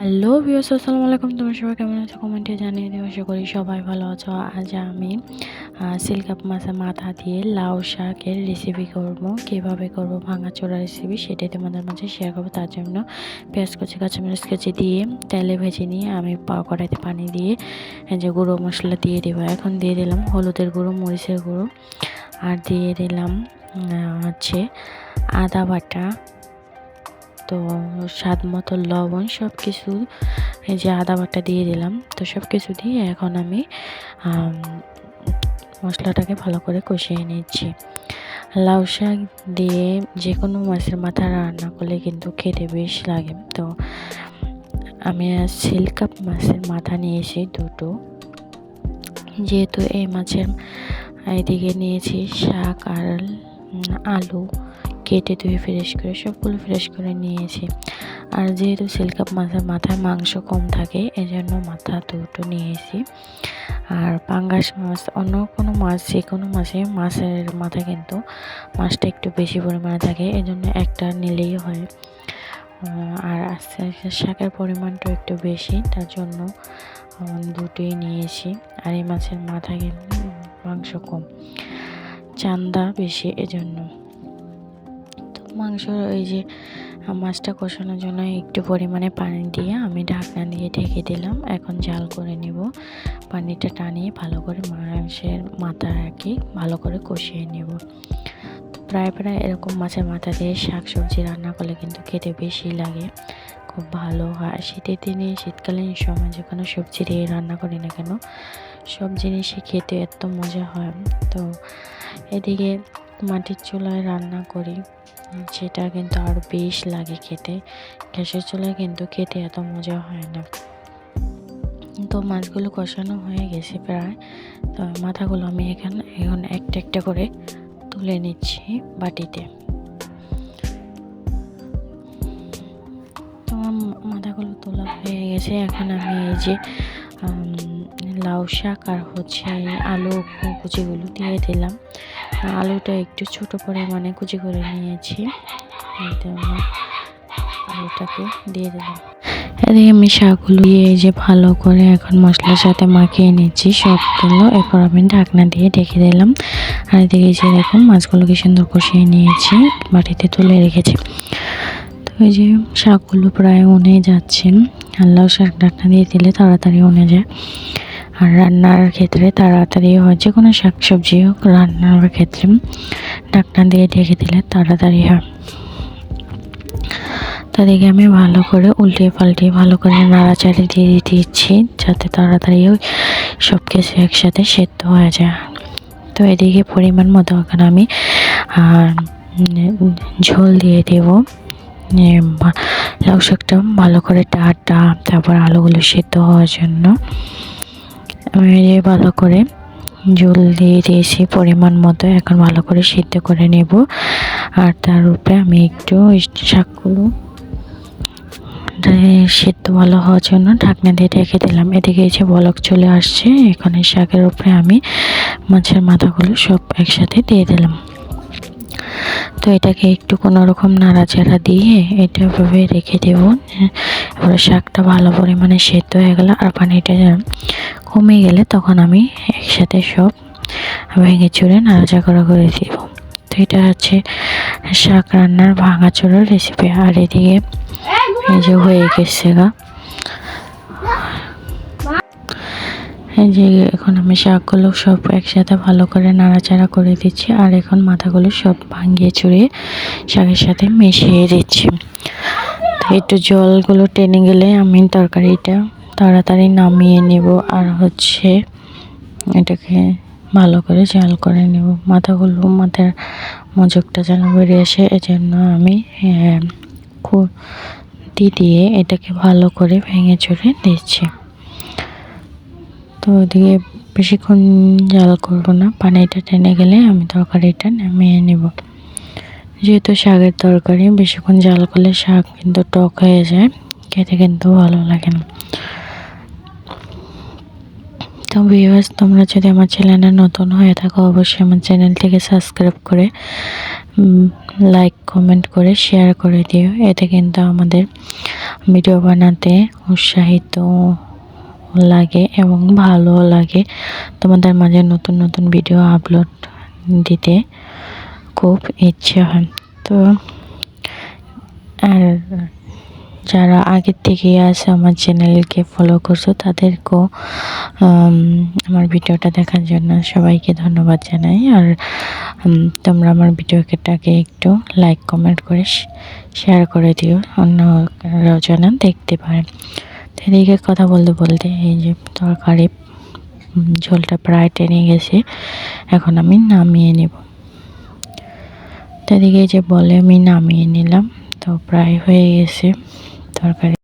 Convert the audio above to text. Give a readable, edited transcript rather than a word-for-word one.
Hello viewers, আসসালামু আলাইকুম। তোমরা সবাই কেমন আছো? কমেন্টে জানিয়ে দিও। আশা করি সবাই ভালো আছো। আজ আমি সিলকাপ মাছের মাথা দিয়ে লাউ শাকের রেসিপি করব। কীভাবে করব ভাঙাচোরা রেসিপি সেটাই তোমাদের মাঝে শেয়ার করবো। তার জন্য পেঁয়াজ কুচি কাঁচামরিচ কুচি দিয়ে তেলে ভেজে নিয়ে আমি কড়াইতে পানি দিয়ে যে গুঁড়ো মশলা দিয়ে দেবো। এখন দিয়ে দিলাম হলুদের গুঁড়ো, মরিচের গুঁড়ো, আর দিয়ে দিলাম হচ্ছে আদা বাটা, তো স্বাদ মতো লবণ, সব কিছু এই যে আদা বাটা দিয়ে দিলাম। তো সব কিছু দিয়ে এখন আমি মশলাটাকে ভালো করে কষিয়ে নিচ্ছি। লাউ শাক দিয়ে যে কোনো মাছের মাথা রান্না করলে কিন্তু খেতে বেশ লাগে। তো আমি সিলকাপ মাছের মাথা নিয়েছি দুটো, যেহেতু এই মাছের এদিকে নিয়েছি শাক আর আলু কেটে ধুয়ে ফ্রেশ করে সবগুলো ফ্রেশ করে নিয়েছি। আর যেহেতু সিলকাপ মাছের মাথায় মাংস কম থাকে এজন্য মাথা দুটো নিয়েছি। আর পাঙ্গাস মাছ, অন্য কোনো মাছ, যে কোনো মাছের মাথা কিন্তু মাছটা একটু বেশি পরিমাণে থাকে, এজন্য একটা নিলেই হয়। আর আস্তে আস্তে শাকের পরিমাণটা একটু বেশি, তার জন্য দুটোই নিয়েছি। আর এই মাছের মাথা কিন্তু মাংস কম, চান্দা বেশি, এজন্য। মাংস ওই যে মাছটা কষানোর জন্য একটু পরিমাণে পানি দিয়ে আমি ঢাকনা দিয়ে ঢেকে দিলাম। এখন জাল করে নেব। পানিটা টানিয়ে ভালো করে মাছের মাথা আর কি ভালো করে কষিয়ে নেব। প্রায় এরকম মাছের মাথা দিয়ে শাক সবজি রান্না করলে কিন্তু খেতে বেশি লাগে, খুব ভালো হয়। শীতের দিনে, শীতকালীন সময় যে কোনো সবজি দিয়ে রান্না করি না কেন, সব জিনিসই খেতে এত মজা হয়। তো এদিকে মাটির চুলায় রান্না করি, সেটা কিন্তু আরও বেশ লাগে খেতে। গ্যাসের চুলায় কিন্তু খেতে এত মজা হয় না। তো মাছগুলো কষানো হয়ে গেছে প্রায়। তো মাথাগুলো আমি এখন একটা একটা করে তুলে নিচ্ছি বাটিতে। তো মাথাগুলো তোলা হয়ে গেছে। এখন আমি এই যে লাউ শাক আর হচ্ছে আলু কুচিগুলো দিয়ে দিলাম। আলুটা একটু ছোট পরিমাণে কুচি করে নিয়েছি, আলুটাকে দিয়ে দিলাম। এদিকে আমি শাকগুলো দিয়ে এই যে ভালো করে এখন মশলার সাথে মাখিয়ে নিচ্ছি সবগুলো। এরপর আমি ঢাকনা দিয়ে ঢেকে দিলাম। আর এদিকে যে দেখুন মাছগুলোকে সুন্দর কষিয়ে নিয়েছি, বাটিতে তুলে রেখেছি। তো এই যে শাকগুলো প্রায় উনে যাচ্ছে। লাউ শাক ঢাকনা দিয়ে দিলে তাড়াতাড়ি উনে যায়, আর রান্নার ক্ষেত্রে তাড়াতাড়ি হয়। যে কোনো শাক সবজি হোক, রান্নার ক্ষেত্রে ঢাকনা দিয়ে ঢেকে দিলে তাড়াতাড়ি হয়। তাদেরকে আমি ভালো করে উল্টিয়ে পাল্টিয়ে ভালো করে নাড়াচাড়ি দিয়ে দিচ্ছি, যাতে তাড়াতাড়ি সব কিছু একসাথে সেদ্ধ হয়ে যায়। তো এদিকে পরিমাণ মতো এখন আমি ঝোল দিয়ে দেব। লাউ শাকটা ভালো করে তারপর আলুগুলো সেদ্ধ হওয়ার জন্য আমি ভালো করে ঝোল দিয়ে দিয়েছি পরিমাণ মতো। এখন ভালো করে সিদ্ধ করে নেব। আর তার উপরে আমি একটু শাকগুলো সেদ্ধ ভালো হওয়ার জন্য ঢাকনা দিয়ে রেখে দিলাম। এদিকে এসে বলক চলে আসছে। এখন এই শাকের উপরে আমি মাছের মাথাগুলো সব একসাথে দিয়ে দিলাম। তো এটাকে একটু কোনোরকম নাড়াচাড়া দিয়ে এটা ভাবে রেখে দেব। এবার শাকটা ভালো পরিমাণে সেদ্ধ হয়ে গেল আর পানিটা কমে গেলে তখন আমি একসাথে সব ভেঙে চুরে নাড়াচাড়া করে দেব। তো এটা হচ্ছে শাক রান্নার ভাঙাচোরার রেসিপি। আর এদিকে এই যে হয়ে গেছে এই যে এখন আমি শাকগুলো সব একসাথে ভালো করে নাড়াচাড়া করে দিচ্ছি। আর এখন মাথাগুলো সব ভাঙিয়ে চুড়িয়ে শাকের সাথে মিশিয়ে দিচ্ছি। তো একটু জলগুলো টেনে গেলে আমি তরকারিটা তাড়াতাড়ি নামিয়ে নেব। আর হচ্ছে এটাকে ভালো করে জাল করে নেব। মাথার মজকটা যেন বেরিয়ে আসে, এজন্য আমি খুঁতি দিয়ে এটাকে ভালো করে ভেঙে চুরে দিচ্ছি। তো ওদিকে বেশিক্ষণ জাল করব না, পানিটা টেনে গেলে আমি তরকারিটা নামিয়ে নেব। যেহেতু শাকের তরকারি বেশিক্ষণ জাল করলে শাক কিন্তু টক হয়ে যায়, খেতে কিন্তু ভালো লাগে না। তো ভিউয়ার্স, তোমরা যদি আমার চ্যানেলে নতুন হয়ে থাকো অবশ্যই আমার চ্যানেলটিকে সাবস্ক্রাইব করে লাইক কমেন্ট করে শেয়ার করে দিও। এতে কিন্তু আমাদের ভিডিও বানাতে উৎসাহিত লাগে এবং ভালো লাগে। তোমাদের মাঝে নতুন নতুন ভিডিও আপলোড দিতে খুব ইচ্ছে হয়। তো আর যারা আগের থেকে আছে আমার চ্যানেলকে ফলো করছো তাদেরকেও আমার ভিডিওটা দেখার জন্য সবাইকে ধন্যবাদ জানাই। আর তোমরা আমার ভিডিওটাকে একটু লাইক কমেন্ট করে শেয়ার করে দিও, অন্যরাও যেন দেখতে পারে। এদিকে কথা বলতে বলতে এই যে তরকারি ঝোলটা প্রায় টেনে গেছে, এখন আমি নামিয়ে নেব। তো এদিকে যে বলে আমি নামিয়ে নিলাম, তো প্রায় হয়ে গেছে তরকারি।